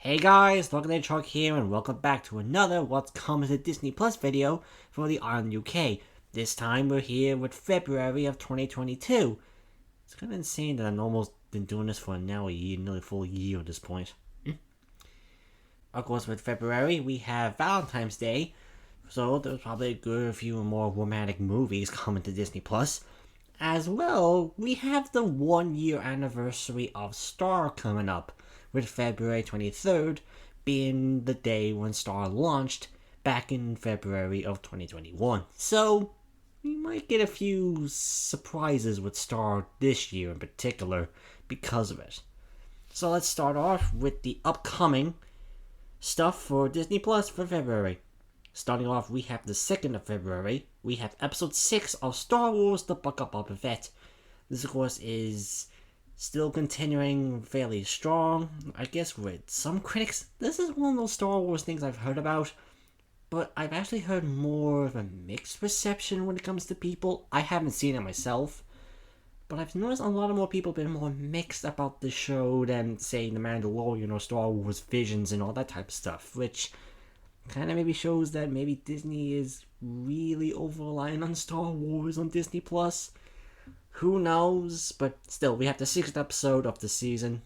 Hey guys, Lorcan Truck here, and welcome back to another What's Coming to Disney Plus video for the Ireland UK. This time we're here with February of 2022. It's kind of insane that I've almost been doing this for now a year, nearly a full year at this point. Of course, with February, we have Valentine's Day, so there's probably a good few more romantic movies coming to Disney Plus. As well, we have the 1 year anniversary of Star coming up, with February 23rd being the day when Star launched back in February of 2021. So, we might get a few surprises with Star this year in particular because of it. So let's start off with the upcoming stuff for Disney Plus for February. Starting off, we have the 2nd of February, we have episode 6 of Star Wars The Book of Boba Fett. This, of course, is still continuing fairly strong. I guess with some critics, this is one of those Star Wars things I've heard about, but I've actually heard more of a mixed reception when it comes to people. I haven't seen it myself, but I've noticed a lot of more people have been more mixed about the show than, say, The Mandalorian or Star Wars Visions and all that type of stuff, which kind of maybe shows that maybe Disney is really over-relying on Star Wars on Disney Plus. Who knows? But still, we have the 6th episode of the season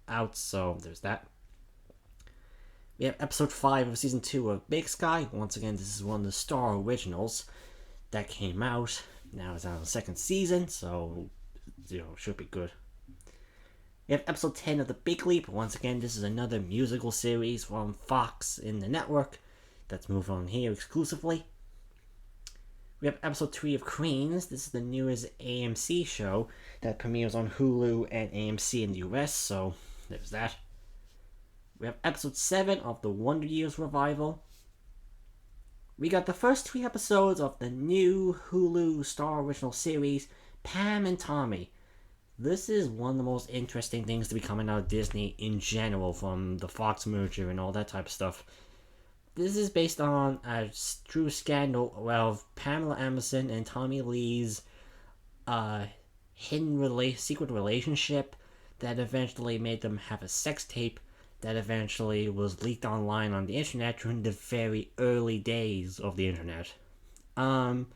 out, so there's that. We have episode 5 of season 2 of Big Sky. Once again, this is one of the Star originals that came out. Now it's on the 2nd season, so should be good. We have episode 10 of The Big Leap. Once again, this is another musical series from Fox in the network that's moved on here exclusively. We have episode 3 of Queens. This is the newest AMC show that premieres on Hulu and AMC in the US, so there's that. We have episode 7 of The Wonder Years revival. We got the first 3 episodes of the new Hulu Star original series, Pam and Tommy. This is one of the most interesting things to be coming out of Disney in general from the Fox merger and all that type of stuff. This is based on a true scandal of Pamela Anderson and Tommy Lee's secret relationship that eventually made them have a sex tape that eventually was leaked online on the internet during the very early days of the internet. So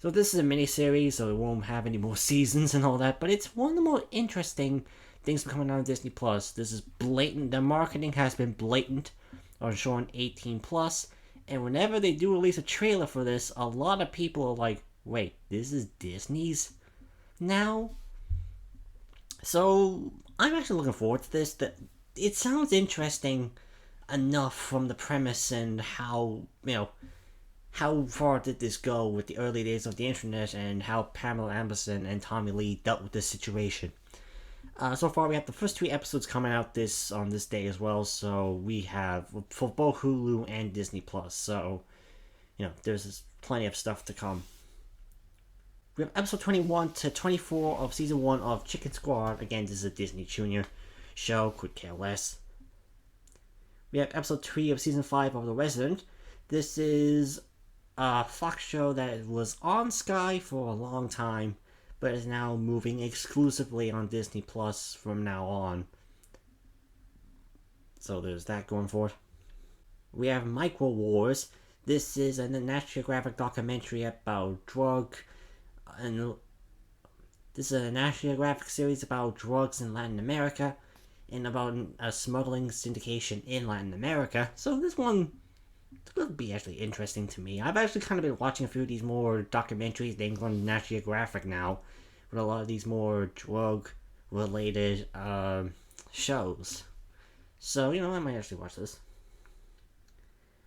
this is a miniseries, so it won't have any more seasons and all that, but it's one of the more interesting things coming out of Disney Plus. This is blatant. The marketing has been blatant on showing 18 plus, and whenever they do release a trailer for this, a lot of people are like, wait, this is Disney's now? So I'm actually looking forward to this. It sounds interesting enough from the premise and how far did this go with the early days of the internet and how Pamela Anderson and Tommy Lee dealt with this situation. So far, we have the first 3 episodes coming out on this day as well. So we have for both Hulu and Disney Plus. So there's plenty of stuff to come. We have episode 21 to 24 of season 1 of Chicken Squad. Again, this is a Disney Junior show. Could care less. We have episode 3 of season 5 of The Resident. This is a Fox show that was on Sky for a long time, but is now moving exclusively on Disney Plus from now on. So there's that going for it. We have Micro Wars. This is a National Geographic documentary about this is a National Geographic series about drugs in Latin America and about a smuggling syndication in Latin America. So this one will be actually interesting to me. I've actually kind of been watching a few of these more documentaries, things on National Geographic now, with a lot of these more drug-related shows. So, I might actually watch this.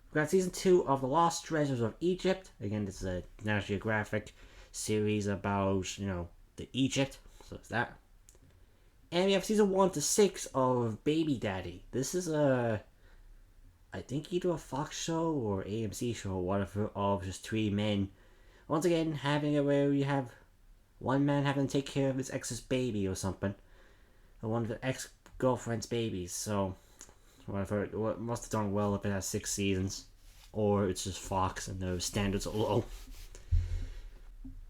We've got season 2 of The Lost Treasures of Egypt. Again, this is a National Geographic series about, the Egypt. So it's that. And we have season 1 to 6 of Baby Daddy. This is I think either a Fox show or AMC show or whatever, of just 3 men. Once again, having it where you have one man having to take care of his ex's baby or something. Or one of the ex-girlfriend's babies. So, whatever. It must have done well if it has 6 seasons. Or it's just Fox and the standards are low.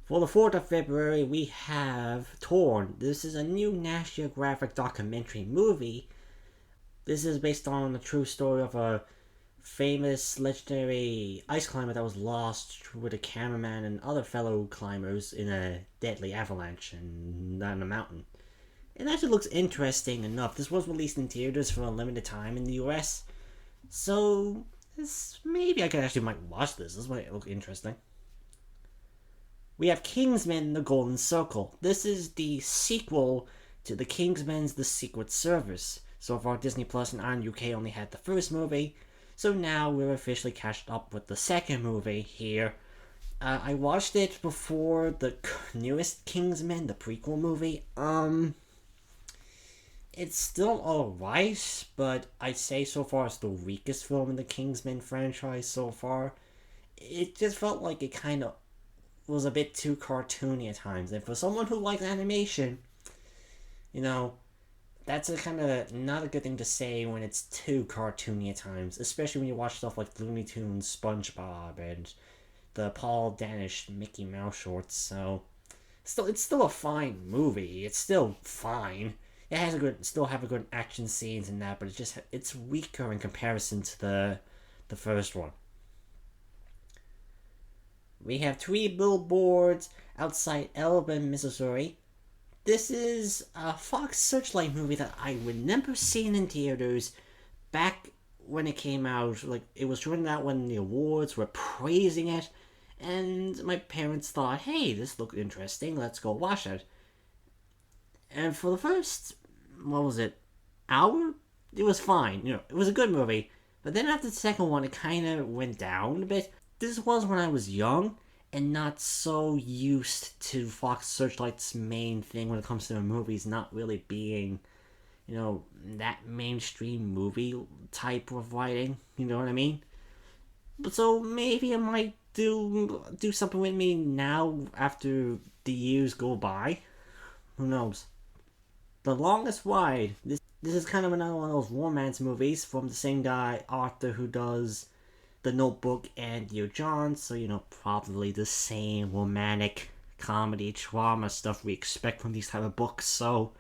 For the 4th of February, we have Torn. This is a new National Geographic documentary movie This is based on the true story of a famous legendary ice climber that was lost with a cameraman and other fellow climbers in a deadly avalanche and on a mountain. It actually looks interesting enough. This was released in theaters for a limited time in the US, so maybe I could actually might watch this. This might look interesting. We have Kingsman: The Golden Circle. This is the sequel to the Kingsman's The Secret Service. So far, Disney Plus and Iron UK only had the first movie, so now we're officially catched up with the second movie here. I watched it before the newest Kingsman, the prequel movie. It's still alright, but I'd say so far it's the weakest film in the Kingsman franchise so far. It just felt like it kind of was a bit too cartoony at times, and for someone who likes animation, you know, that's a kind of not a good thing to say when it's too cartoony at times, especially when you watch stuff like Looney Tunes, SpongeBob, and the Paul Danish Mickey Mouse shorts. So, it's still a fine movie. It's still fine. It has a good, still have a good action scenes and that, but it's weaker in comparison to the first one. We have three billboards outside Elba, Missouri. This is a Fox Searchlight movie that I remember seeing in theaters back when it came out. Like, it was running out when the awards were praising it, and my parents thought, hey, this looked interesting, let's go watch it. And for the first, what was it, hour? It was fine, it was a good movie. But then after the second one, it kind of went down a bit. This was when I was young and not so used to Fox Searchlight's main thing when it comes to the movies not really being, that mainstream movie type of writing. You know what I mean? But so maybe it might do something with me now after the years go by. Who knows? The Longest Ride. This is kind of another one of those romance movies from the same guy, Arthur, who does The Notebook and Dear John, so probably the same romantic comedy drama stuff we expect from these type of books. So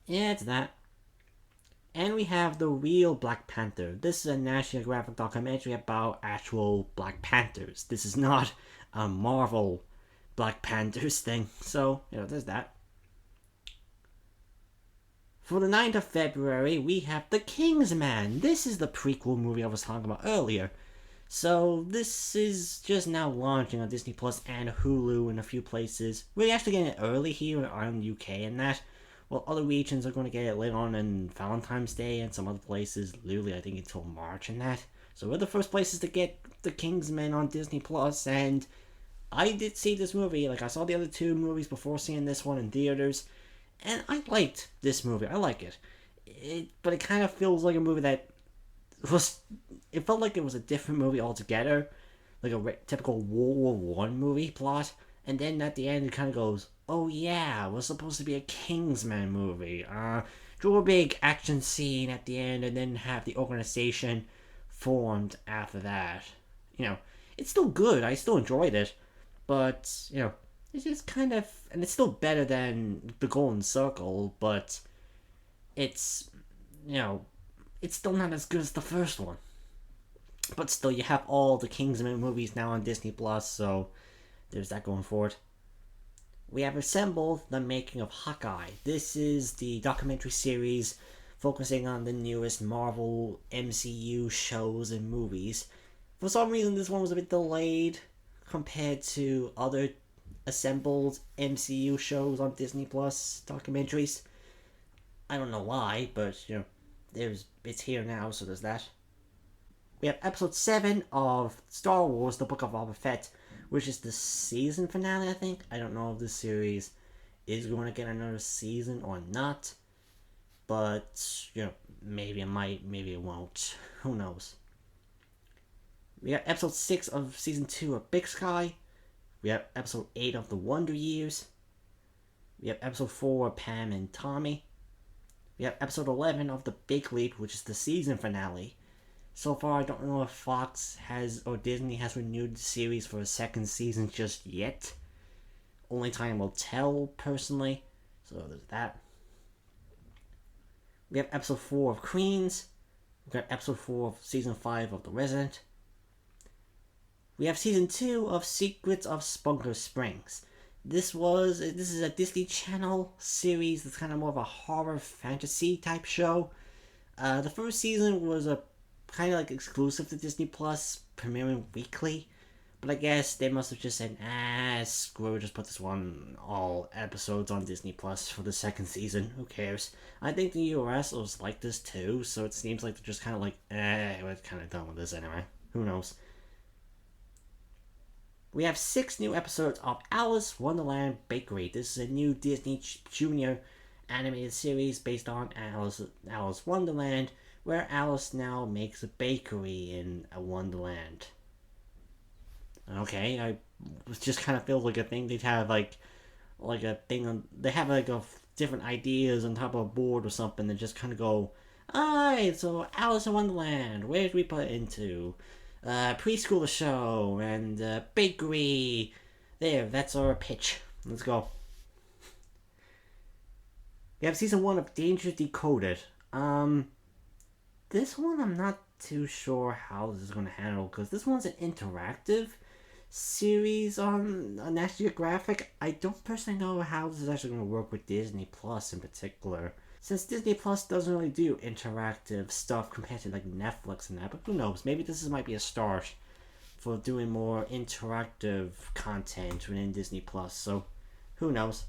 yeah, it's that. And we have The Real Black Panther. This is a National Geographic documentary about actual Black Panthers. This is not a Marvel Black Panthers thing. So there's that. For the 9th of February, we have The Kingsman. This is the prequel movie I was talking about earlier. So this is just now launching on Disney Plus and Hulu in a few places. We're actually getting it early here in the UK and that. Well, other regions are going to get it later on in Valentine's Day and some other places, literally I think until March and that. So we're the first places to get The Kingsman on Disney Plus, and I did see this movie. Like, I saw the other two movies before seeing this one in theaters, and I liked this movie. I like it. But it kind of feels like a movie that it felt like it was a different movie altogether, like a typical World War One movie plot. And then at the end, it kind of goes, "Oh yeah, we're supposed to be a Kingsman movie. Do a big action scene at the end, and then have the organization formed after that." It's still good. I still enjoyed it, but it's just kind of, and it's still better than the Golden Circle, but it's it's still not as good as the first one. But still, you have all the Kingsman movies now on Disney Plus, so there's that going forward. We have Assembled: The Making of Hawkeye. This is the documentary series focusing on the newest Marvel MCU shows and movies. For some reason, this one was a bit delayed compared to other assembled MCU shows on Disney Plus documentaries. I don't know why, but it's here now, so there's that. We have episode 7 of Star Wars: The Book of Boba Fett, which is the season finale, I think. I don't know if this series is going to get another season or not, but maybe it might, maybe it won't. Who knows? We have episode 6 of season 2 of Big Sky. We have episode 8 of The Wonder Years. We have episode 4 of Pam and Tommy. We have episode 11 of The Big Leap, which is the season finale. So far, I don't know if Fox has, or Disney has renewed the series for a second season just yet. Only time will tell, personally. So there's that. We have episode 4 of Queens. We got episode 4 of season 5 of The Resident. We have season 2 of Secrets of Spunker Springs. This is a Disney Channel series that's kind of more of a horror fantasy type show. The first season was a kind of like exclusive to Disney Plus, premiering weekly. But I guess they must have just said, screw it, just put this one, all episodes on Disney Plus for the second season. Who cares? I think the US was like this too, so it seems like they're just kind of like, we're kind of done with this anyway. Who knows? We have 6 new episodes of Alice Wonderland Bakery. This is a new Disney Junior animated series based on Alice Wonderland, where Alice now makes a bakery in a Wonderland. Okay, I just kind of feels like a thing they'd have like a thing on. They have like a different ideas on top of a board or something, and just kind of go, alright, so Alice in Wonderland, where did we put it into? Preschooler show and bakery. There, that's our pitch. Let's go. We have season 1 of Danger Decoded. This one I'm not too sure how this is going to handle, because this one's an interactive series on National Geographic. I don't personally know how this is actually going to work with Disney Plus in particular, since Disney Plus doesn't really do interactive stuff compared to like Netflix and that. But who knows? Maybe this might be a start for doing more interactive content within Disney Plus. So who knows?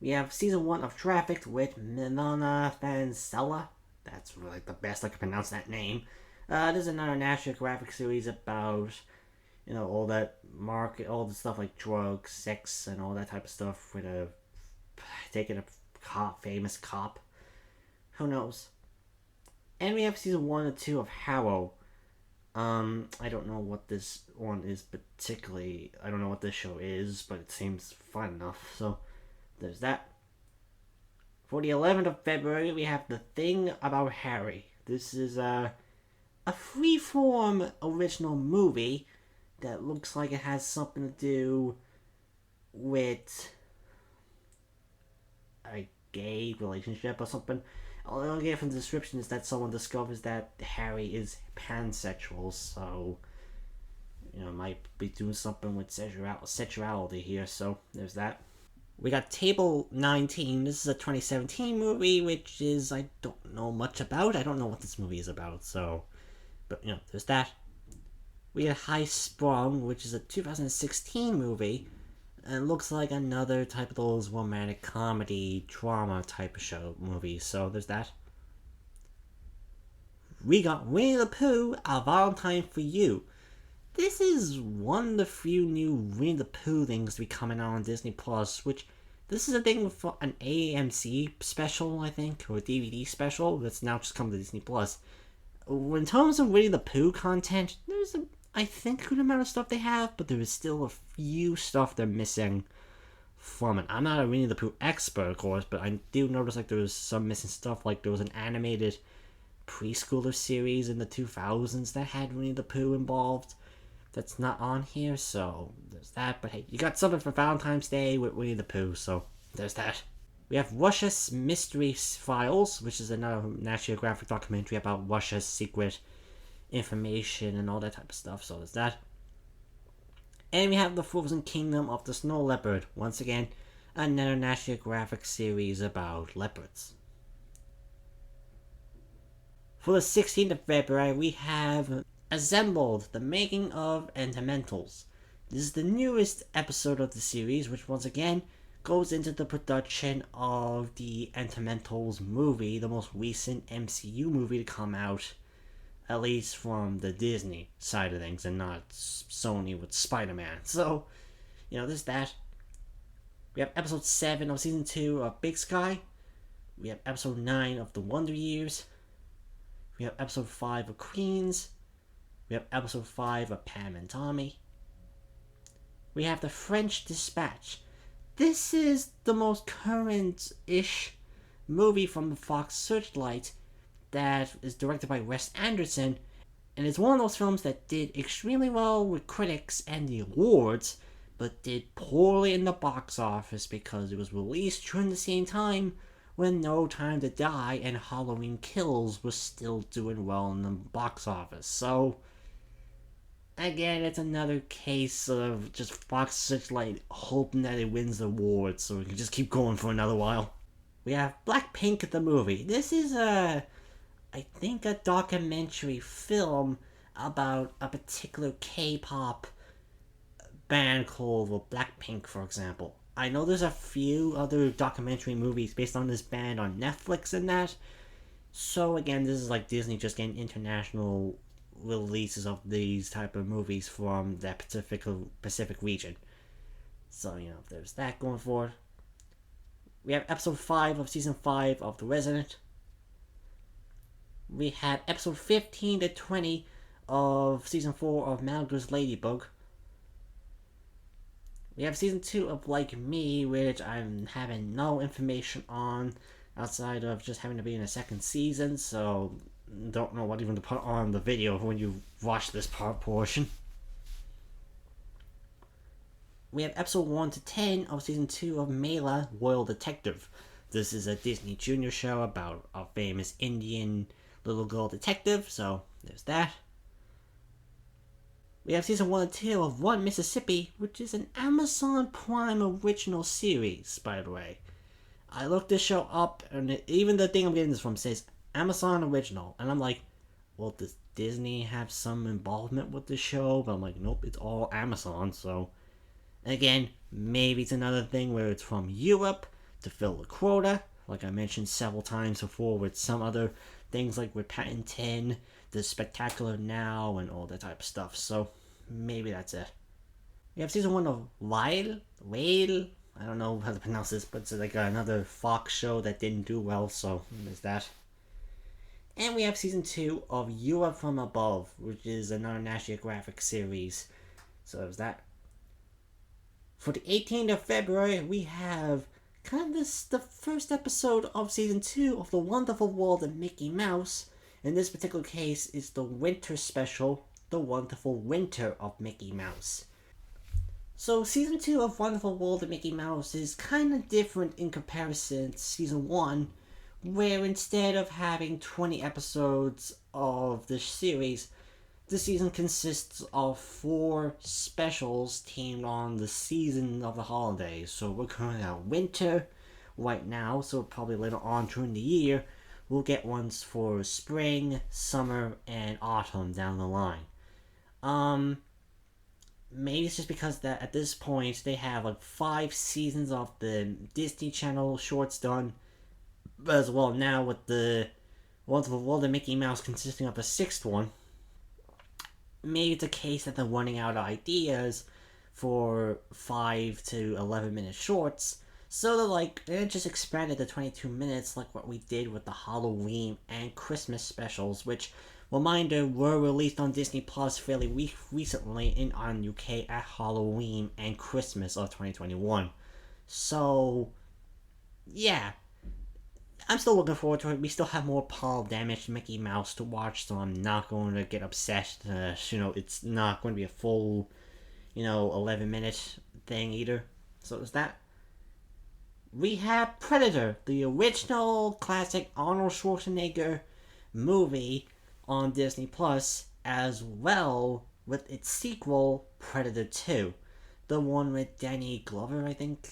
We have season 1 of Trafficked with Milana Fancella. That's really the best I can pronounce that name. This is another National Geographic series about, all that market, all the stuff like drugs, sex, and all that type of stuff with taking a famous cop. Who knows? And we have season 1 and 2 of Harrow. I don't know what this one is particularly. I don't know what this show is, but it seems fun enough. So there's that. For the 11th of February, we have The Thing About Harry. This is a freeform original movie that looks like it has something to do with a gay relationship or something. All I get from the description is that someone discovers that Harry is pansexual, so might be doing something with sexuality here. So there's that. We got Table 19. This is a 2017 movie, which is I don't know much about. I don't know what this movie is about, so. But, there's that. We have High Sprung, which is a 2016 movie, and looks like another type of those romantic comedy, drama type of movie, so there's that. We got Winnie the Pooh, A Valentine for You. This is one of the few new Winnie the Pooh things to be coming out on Disney Plus, which this is a thing for an AMC special, I think, or a DVD special that's now just come to Disney Plus. In terms of Winnie the Pooh content, there's I think a good amount of stuff they have, but there is still a few stuff they're missing from it. I'm not a Winnie the Pooh expert, of course, but I do notice like there was some missing stuff. Like there was an animated preschooler series in the 2000s that had Winnie the Pooh involved. That's not on here, so there's that. But hey, you got something for Valentine's Day with Winnie the Pooh, so there's that. We have Russia's Mystery Files, which is another National Geographic documentary about Russia's secret information and all that type of stuff, so there's that. And we have The Frozen Kingdom of the Snow Leopard, once again, another National Geographic series about leopards. For the 16th of February, we have Assembled, The Making of Entermentals. This is the newest episode of the series, which once again goes into the production of the Entermentals movie, the most recent MCU movie to come out, at least from the Disney side of things, and not Sony with Spider-Man. So, there's that. We have episode 7 of season 2 of Big Sky. We have episode 9 of The Wonder Years. We have episode 5 of Queens. We have episode 5 of Pam and Tommy. We have The French Dispatch. This is the most current-ish movie from the Fox Searchlight that is directed by Wes Anderson, and it's one of those films that did extremely well with critics and the awards, but did poorly in the box office because it was released during the same time when No Time to Die and Halloween Kills was still doing well in the box office. So, again, it's another case of just Fox just like hoping that it wins the award so we can just keep going for another while. We have Blackpink the movie. This is I think a documentary film about a particular K-pop band called Blackpink, for example. I know there's a few other documentary movies based on this band on Netflix and that. So again, this is like Disney just getting international releases of these type of movies from that Pacific region. So there's that going forward. We have episode 5 of season 5 of The Resident. We have episode 15 to 20 of season 4 of Malgra's Ladybug. We have season 2 of Like Me, which I'm having no information on outside of just having to be in a second season, so don't know what even to put on the video when you watch this portion. We have episode 1 to 10 of season 2 of Mela, Royal Detective. This is a Disney Junior show about a famous Indian little girl detective, so there's that. We have season 1 and 2 of One Mississippi, which is an Amazon Prime original series, by the way. I looked this show up, and even the thing I'm getting this from says Amazon original, and I'm like, well, does Disney have some involvement with the show? But I'm like, nope, it's all Amazon, so... Again, maybe it's another thing where it's from Europe to fill the quota, like I mentioned several times before with some other things like with Paddington, The Spectacular Now, and all that type of stuff. So maybe that's it. We have season 1 of Whale. I don't know how to pronounce this, but it's like another Fox show that didn't do well, so there's that. And we have season 2 of Europe from Above, which is another National Geographic series. So there's that. For the 18th of February, we have the first episode of season 2 of The Wonderful World of Mickey Mouse. In this particular case, it's the winter special, The Wonderful Winter of Mickey Mouse. So season 2 of Wonderful World of Mickey Mouse is kind of different in comparison to season 1, where instead of having 20 episodes of the series, the season consists of 4 specials themed on the season of the holidays. So we're currently at winter right now, so probably later on during the year, we'll get ones for spring, summer, and autumn down the line. Maybe it's just because that at this point they have like 5 seasons of the Disney Channel shorts done, as well now with the Wonderful World of Mickey Mouse consisting of a 6th one. Maybe it's a case that they're running out of ideas for 5 to 11 minute shorts, so they just expanded to 22 minutes like what we did with the Halloween and Christmas specials, which, reminder, were released on Disney Plus fairly recently in UK at Halloween and Christmas of 2021. So, yeah. I'm still looking forward to it. We still have more Paul damaged Mickey Mouse to watch, so I'm not going to get obsessed. It's not going to be a full, 11-minute thing either. So there's that. We have Predator, the original classic Arnold Schwarzenegger movie on Disney Plus, as well with its sequel, Predator 2. The one with Danny Glover, I think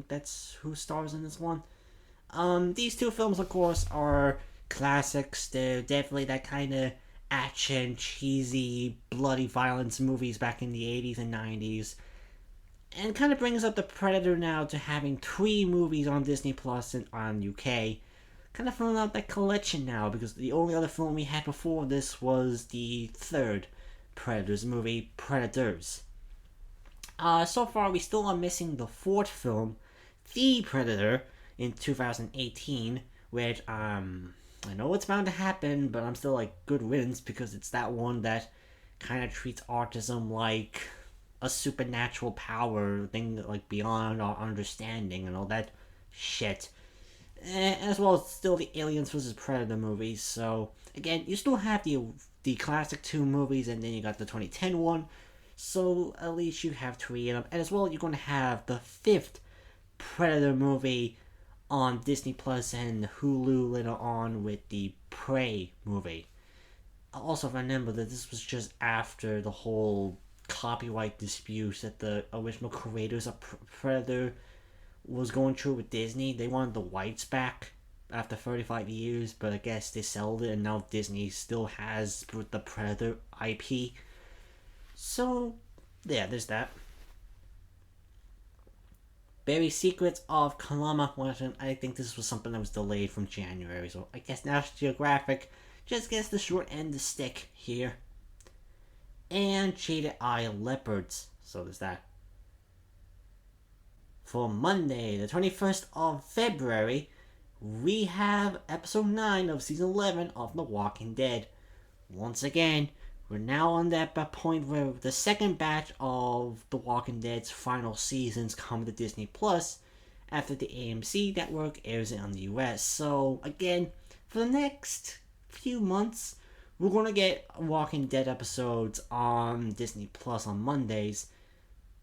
that's who stars in this one. These 2 films, of course, are classics. They're definitely that kind of action, cheesy, bloody violence movies back in the 80s and 90s. And kind of brings up the Predator now to having 3 movies on Disney Plus and on UK. Kind of filling out that collection now, because the only other film we had before this was the 3rd Predators movie, Predators. So far, we still are missing the 4th film, The Predator, in 2018, which I know what's bound to happen, but I'm still like, good riddance, because it's that one that kind of treats autism like a supernatural power thing, like beyond our understanding and all that shit. As well as still the Aliens vs. Predator movies. So again, you still have the classic 2 movies, and then you got the 2010 one. So at least you have 3 of them. And as well, you're going to have the 5th Predator movie on Disney Plus and Hulu later on with the Prey movie. Also, remember that this was just after the whole copyright dispute that the original creators of Predator was going through with Disney. They wanted the rights back after 35 years, but I guess they sold it, and now Disney still has the Predator IP. So, yeah, there's that. Buried Secrets of Kalama Washington. I think this was something that was delayed from January, so I guess National Geographic just gets the short end of the stick here. And Shaded Eye Leopards. So there's that. For Monday, the 21st of February, we have episode 9 of season 11 of The Walking Dead. Once again, we're now on that point where the second batch of The Walking Dead's final seasons come to Disney Plus after the AMC network airs it on the US. So again, for the next few months, we're going to get Walking Dead episodes on Disney Plus on Mondays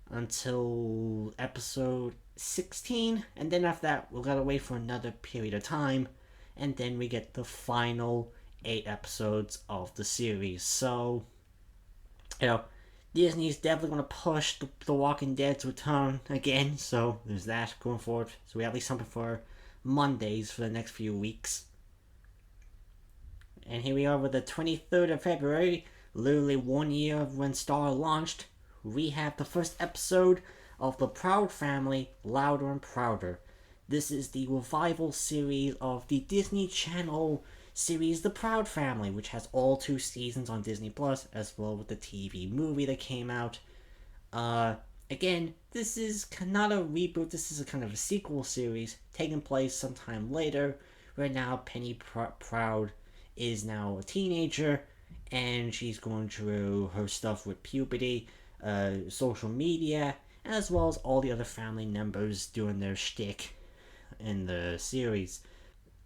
until episode 16, and then after that we'll gotta wait for another period of time, and then we get the final 8 episodes of the series. So, Disney's definitely going to push the Walking Dead's return again, so there's that going forward. So we have at least something for Mondays for the next few weeks. And here we are with the 23rd of February, literally 1 year of when Star launched. We have the first episode of The Proud Family, Louder and Prouder. This is the revival series of the Disney Channel series The Proud Family, which has all 2 seasons on Disney Plus, as well with the TV movie that came out. Again, this is not a reboot, this is a kind of a sequel series taking place sometime later, where now Penny Proud is now a teenager, and she's going through her stuff with puberty, social media, as well as all the other family members doing their shtick in the series.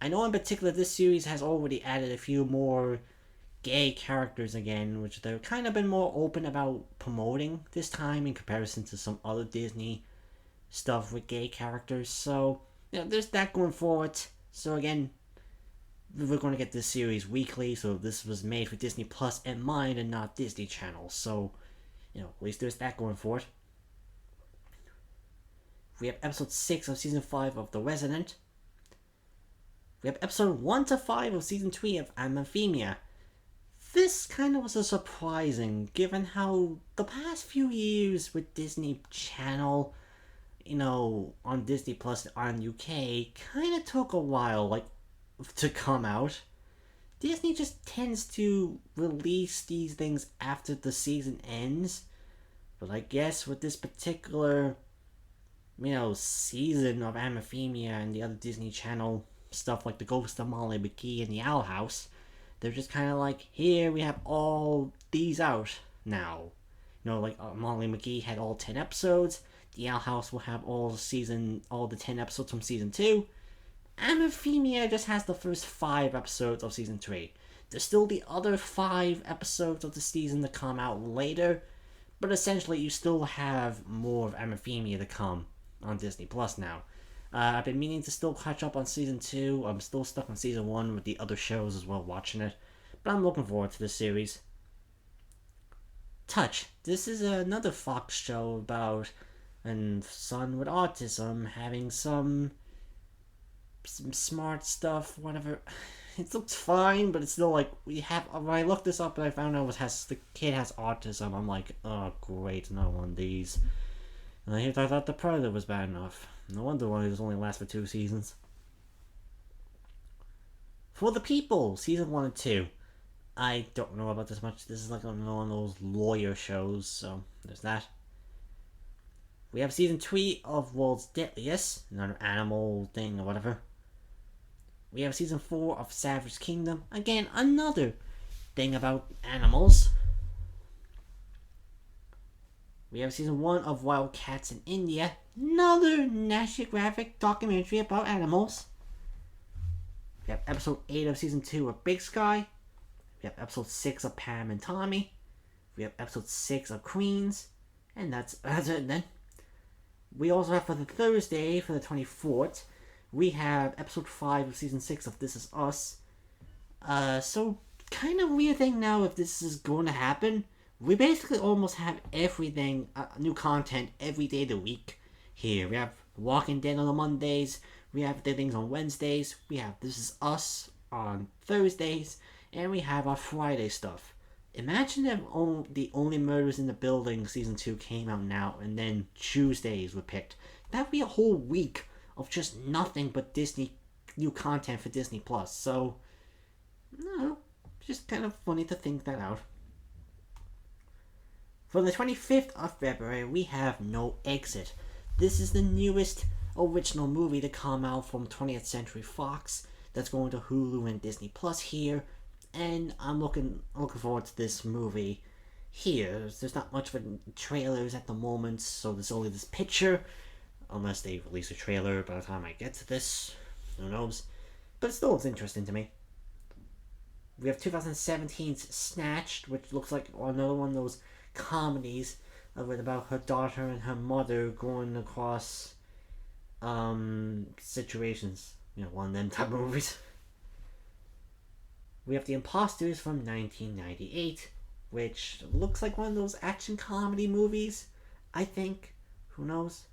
I know in particular this series has already added a few more gay characters again, which they've kind of been more open about promoting this time in comparison to some other Disney stuff with gay characters. So, there's that going forward. So again, we're going to get this series weekly, so this was made for Disney Plus in mind and not Disney Channel. So, at least there's that going forward. We have episode 6 of season 5 of The Resident. We have episode 1 to 5 of season 3 of Amphemia. This kind of was a surprising, given how the past few years with Disney Channel, on Disney Plus on UK, kind of took a while, to come out. Disney just tends to release these things after the season ends. But I guess with this particular, season of Amphemia and the other Disney Channel stuff like The Ghost of Molly McGee and The Owl House, they're just kind of like, here we have all these out now. Molly McGee had all 10 episodes. The Owl House will have all the 10 episodes from season 2. Amphemia just has the first 5 episodes of season 3. There's still the other 5 episodes of the season to come out later, but essentially you still have more of Amphemia to come on Disney Plus now. I've been meaning to still catch up on season 2. I'm still stuck on season 1 with the other shows as well, watching it, but I'm looking forward to this series. Touch. This is another Fox show about a son with autism having some smart stuff, whatever. It looks fine, but it's still when I looked this up and I found out the kid has autism, I'm like, oh great, another one of these. And I thought The Predator was bad enough. No wonder why it only lasts for 2 seasons. For the People, season 1 and 2. I don't know about this much. This is one of those lawyer shows, so there's that. We have season 3 of World's Deadliest, another animal thing or whatever. We have season 4 of Savage Kingdom, again another thing about animals. We have season 1 of Wild Cats in India, another National Geographic documentary about animals. We have episode 8 of season 2 of Big Sky. We have episode 6 of Pam and Tommy. We have episode 6 of Queens, and that's it then. We also have for the Thursday, for the 24th, we have episode 5 of season 6 of This Is Us. So kind of weird thing now if this is going to happen. We basically almost have everything, new content every day of the week here. We have Walking Dead on the Mondays, we have the things on Wednesdays, we have This Is Us on Thursdays, and we have our Friday stuff. Imagine if the Only Murders in the Building season 2 came out now and then Tuesdays were picked. That would be a whole week of just nothing but Disney new content for Disney Plus. So, no, just kind of funny to think that out. For the 25th of February, we have No Exit. This is the newest original movie to come out from 20th Century Fox that's going to Hulu and Disney Plus here, and I'm looking forward to this movie here. There's not much of trailers at the moment, so there's only this picture, unless they release a trailer by the time I get to this. Who knows? But it still looks interesting to me. We have 2017's Snatched, which looks like another one of those comedies about her daughter and her mother going across situations. One of them type of movies. We have The Imposters from 1998, which looks like one of those action comedy movies, I think. Who knows?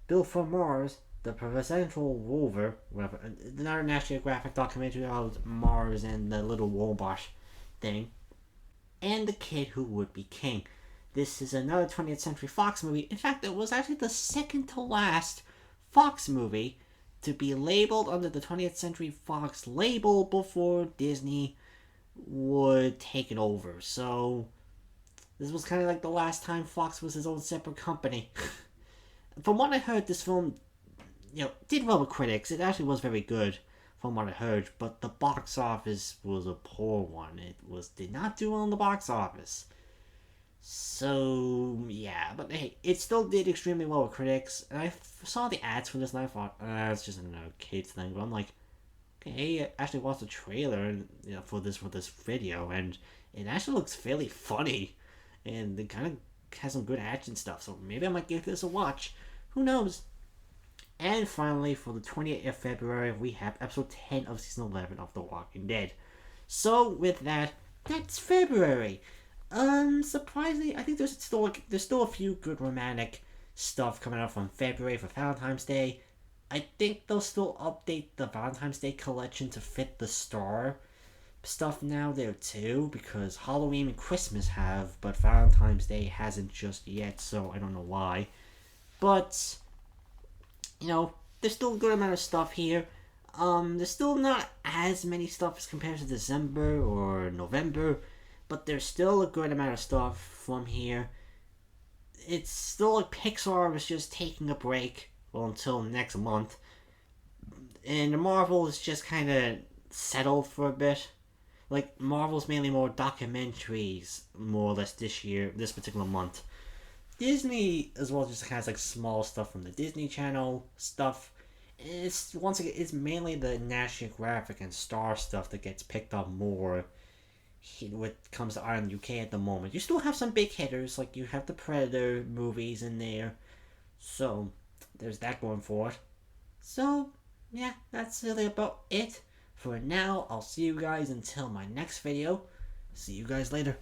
Bill from Mars, the Presidential Rover, whatever, another National Geographic documentary about Mars and the little robot thing, and The Kid Who Would Be King. This is another 20th Century Fox movie. In fact, it was actually the second to last Fox movie to be labeled under the 20th Century Fox label before Disney would take it over. So, this was kind of like the last time Fox was his own separate company. From what I heard, this film, did well with critics. It actually was very good, from what I heard. But the box office was a poor one. It did not do well in the box office. So, yeah. But hey, it still did extremely well with critics. And I saw the ads for this and I thought, it's just an arcade thing. But I'm like, okay, I actually watched the trailer for this video. And it actually looks fairly funny. And it kind of has some good action stuff. So maybe I might give this a watch. Who knows? And finally, for the 28th of February, we have episode 10 of season 11 of The Walking Dead. So, with that, that's February. Surprisingly, I think there's still a few good romantic stuff coming out from February for Valentine's Day. I think they'll still update the Valentine's Day collection to fit the star stuff now there too, because Halloween and Christmas have, but Valentine's Day hasn't just yet, so I don't know why. But, there's still a good amount of stuff here. There's still not as many stuff as compared to December or November, but there's still a good amount of stuff from here. It's still like Pixar was just taking a break, until next month. And Marvel is just kind of settled for a bit. Like, Marvel's mainly more documentaries, more or less this particular month. Disney as well just has like small stuff from the Disney Channel stuff. It's mainly the National Geographic and Star stuff that gets picked up more when it comes to Ireland UK at the moment. You still have some big hitters, like you have the Predator movies in there. So there's that going for it. So yeah, that's really about it. For now, I'll see you guys until my next video. See you guys later.